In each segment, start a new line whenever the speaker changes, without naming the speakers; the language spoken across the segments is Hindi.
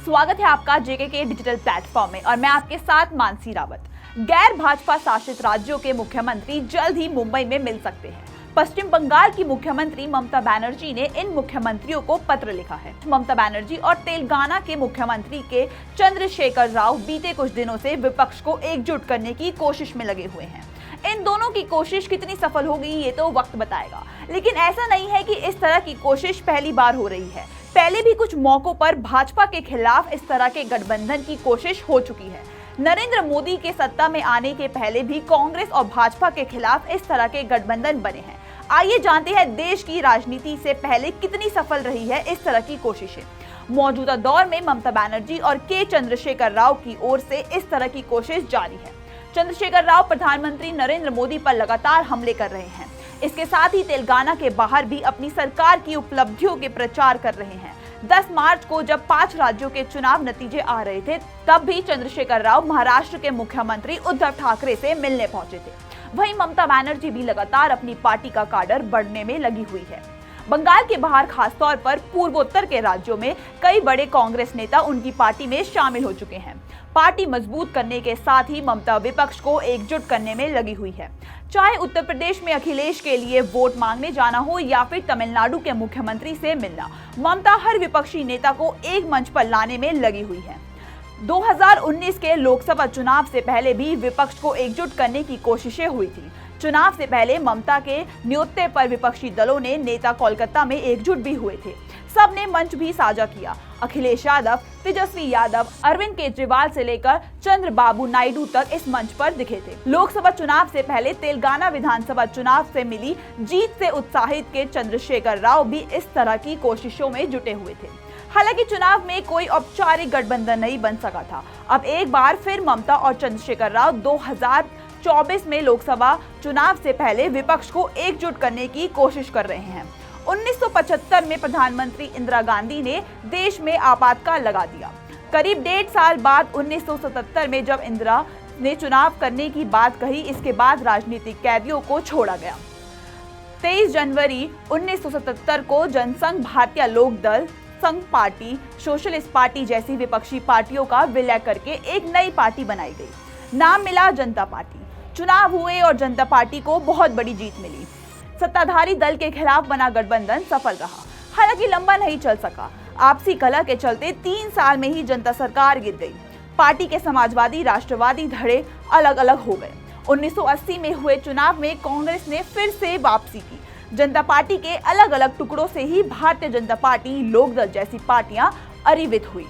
स्वागत है आपका जेके के डिजिटल प्लेटफॉर्म में और मैं आपके साथ मानसी रावत। गैर भाजपा शासित राज्यों के मुख्यमंत्री जल्द ही मुंबई में मिल सकते हैं। पश्चिम बंगाल की मुख्यमंत्री ममता बनर्जी ने इन मुख्यमंत्रियों को पत्र लिखा है। ममता बनर्जी और तेलंगाना के मुख्यमंत्री के चंद्रशेखर राव बीते कुछ दिनों से विपक्ष को एकजुट करने की कोशिश में लगे हुए हैं। इन दोनों की कोशिश कितनी सफल होगी ये तो वक्त बताएगा, लेकिन ऐसा नहीं है कि इस तरह की कोशिश पहली बार हो रही है। पहले भी कुछ मौकों पर भाजपा के खिलाफ इस तरह के गठबंधन की कोशिश हो चुकी है। नरेंद्र मोदी के सत्ता में आने के पहले भी कांग्रेस और भाजपा के खिलाफ इस तरह के गठबंधन बने हैं। आइए जानते हैं देश की राजनीति से पहले कितनी सफल रही है इस तरह की कोशिशें। मौजूदा दौर में ममता बनर्जी और के चंद्रशेखर राव की ओर से इस तरह की कोशिश जारी है। चंद्रशेखर राव प्रधानमंत्री नरेंद्र मोदी पर लगातार हमले कर रहे हैं। इसके साथ ही तेलंगाना के बाहर भी अपनी सरकार की उपलब्धियों के प्रचार कर रहे हैं। 10 मार्च को जब 5 राज्यों के चुनाव नतीजे आ रहे थे, तब भी चंद्रशेखर राव महाराष्ट्र के मुख्यमंत्री उद्धव ठाकरे से मिलने पहुंचे थे। वहीं ममता बनर्जी भी लगातार अपनी पार्टी का काडर बढ़ने में लगी हुई है। बंगाल के बाहर खासतौर पर पूर्वोत्तर के राज्यों में कई बड़े कांग्रेस नेता उनकी पार्टी में शामिल हो चुके हैं। पार्टी मजबूत करने के साथ ही ममता विपक्ष को एकजुट करने में लगी हुई है। चाहे उत्तर प्रदेश में अखिलेश के लिए वोट मांगने जाना हो या फिर तमिलनाडु के मुख्यमंत्री से मिलना, ममता हर विपक्षी नेता को एक मंच पर लाने में लगी हुई है। 2019 के लोकसभा चुनाव से पहले भी विपक्ष को एकजुट करने की कोशिशें हुई थी। चुनाव से पहले ममता के न्योते पर विपक्षी दलों ने नेता कोलकाता में एकजुट भी हुए थे। सबने मंच भी साझा किया। अखिलेश यादव, तेजस्वी यादव, अरविंद केजरीवाल से लेकर चंद्रबाबू नायडू तक इस मंच पर दिखे थे। लोकसभा चुनाव से पहले तेलंगाना विधानसभा चुनाव से मिली जीत से उत्साहित के चंद्रशेखर राव भी इस तरह की कोशिशों में जुटे हुए थे। हालांकि चुनाव में कोई औपचारिक गठबंधन नहीं बन सका था। अब एक बार फिर ममता और चंद्रशेखर राव 2024 में लोकसभा चुनाव से पहले विपक्ष को एकजुट करने की कोशिश कर रहे हैं। 1975 में प्रधानमंत्री इंदिरा गांधी ने देश में आपातकाल लगा दिया। करीब 1.5 साल बाद 1977 में जब इंदिरा ने चुनाव करने की बात कही, इसके बाद राजनीतिक कैदियों को छोड़ा गया। 23 जनवरी 1977 को जनसंघ, भारतीय लोक दल, संघ पार्टी, सोशलिस्ट पार्टी जैसी विपक्षी पार्टियों का विलय करके एक नई पार्टी बनाई गई। नाम मिला जनता पार्टी। चुनाव हुए और जनता पार्टी को बहुत बड़ी जीत मिली। सत्ताधारी दल के खिलाफ बना गठबंधन सफल रहा, हालांकि लंबा नहीं चल सका। आपसी कलह के चलते 3 साल में ही जनता सरकार गिर गई। पार्टी के समाजवादी, राष्ट्रवादी धड़े अलग अलग हो गए। 1980 में हुए चुनाव में कांग्रेस ने फिर से वापसी की। जनता पार्टी के अलग अलग टुकड़ों से ही भारतीय जनता पार्टी, लोकदल जैसी पार्टियां अरिवित हुई।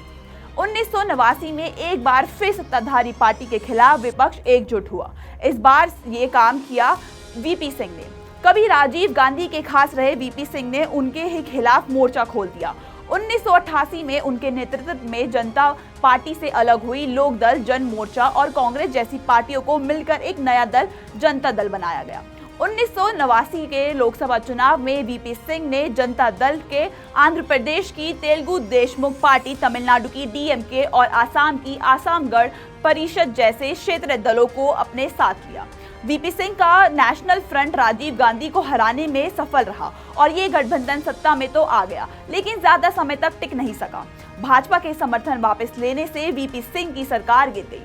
1989 में एक बार फिर सत्ताधारी पार्टी के खिलाफ विपक्ष एकजुट हुआ। इस बार ये काम किया वीपी सिंह ने। कभी राजीव गांधी के खास रहे वीपी सिंह ने उनके ही खिलाफ मोर्चा खोल दिया। 1988 में उनके नेतृत्व में जनता पार्टी से अलग हुई लोकदल, जन मोर्चा और कांग्रेस जैसी पार्टियों को मिलकर एक नया दल जनता दल बनाया गया। 1989 के लोकसभा चुनाव में वीपी सिंह ने जनता दल के आंध्र प्रदेश की तेलुगु देशमुख पार्टी, तमिलनाडु की डीएमके और आसाम की आसाम गण परिषद जैसे क्षेत्रीय दलों को अपने साथ लिया। वीपी सिंह का नेशनल फ्रंट राजीव गांधी को हराने में सफल रहा और ये गठबंधन सत्ता में तो आ गया, लेकिन ज्यादा समय तक टिक नहीं सका। भाजपा के समर्थन वापस लेने से वीपी सिंह की सरकार गिर गई।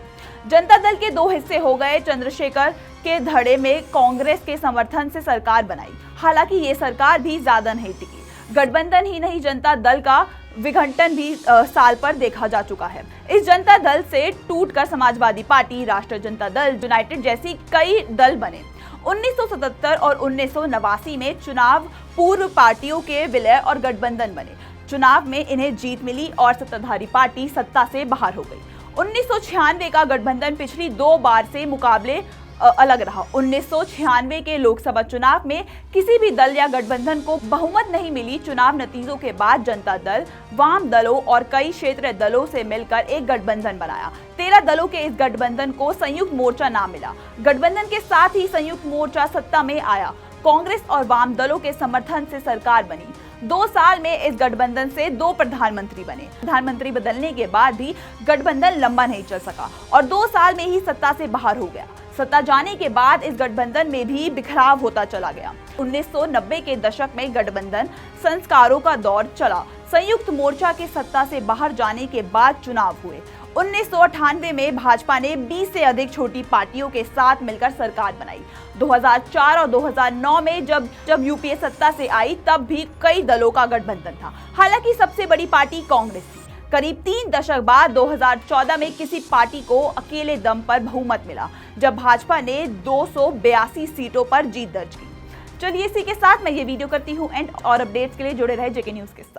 जनता दल के 2 हिस्से हो गए। चंद्रशेखर के धड़े में कांग्रेस के समर्थन से सरकार बनाई, हालांकि ये सरकार भी ज्यादा नहीं टिकी। गठबंधन ही नहीं, जनता दल का विघटन भी साल पर देखा जा चुका है। इस जनता दल से टूटकर समाजवादी पार्टी, राष्ट्रीय जनता दल, यूनाइटेड जैसी कई दल बने। 1977 और 1989 में चुनाव पूर्व पार्टियों के विलय और गठबंधन बने। चुनाव में इन्हें जीत मिली और सत्ताधारी पार्टी सत्ता से बाहर हो गई। 1996 का गठबंधन पिछली 2 बार से मुकाबले अलग रहा। 1996 के लोकसभा चुनाव में किसी भी दल या गठबंधन को बहुमत नहीं मिली। चुनाव नतीजों के बाद जनता दल, वाम दलों और कई क्षेत्रीय दलों से मिलकर एक गठबंधन बनाया। 13 दलों के इस गठबंधन को संयुक्त मोर्चा नाम मिला। गठबंधन के साथ ही संयुक्त मोर्चा सत्ता में आया। कांग्रेस और वाम दलों के समर्थन से सरकार बनी। 2 साल में इस गठबंधन से 2 प्रधानमंत्री बने। प्रधानमंत्री बदलने के बाद भी गठबंधन लंबा नहीं चल सका और 2 साल में ही सत्ता से बाहर हो गया। सत्ता जाने के बाद इस गठबंधन में भी बिखराव होता चला गया। 1990 के दशक में गठबंधन संस्कारों का दौर चला। संयुक्त मोर्चा के सत्ता से बाहर जाने के बाद चुनाव हुए। 1998 में भाजपा ने 20 से अधिक छोटी पार्टियों के साथ मिलकर सरकार बनाई। 2004 और 2009 में जब यूपीए सत्ता से आई तब भी कई दलों का गठबंधन था। हालांकि सबसे बड़ी पार्टी कांग्रेस थी। करीब 3 दशक बाद 2014 में किसी पार्टी को अकेले दम पर बहुमत मिला, जब भाजपा ने 282 सीटों पर जीत दर्ज की। चलिए इसी के साथ मैं ये वीडियो करती हूँ एंड और अपडेट्स के लिए जुड़े रहे जेके न्यूज के साथ।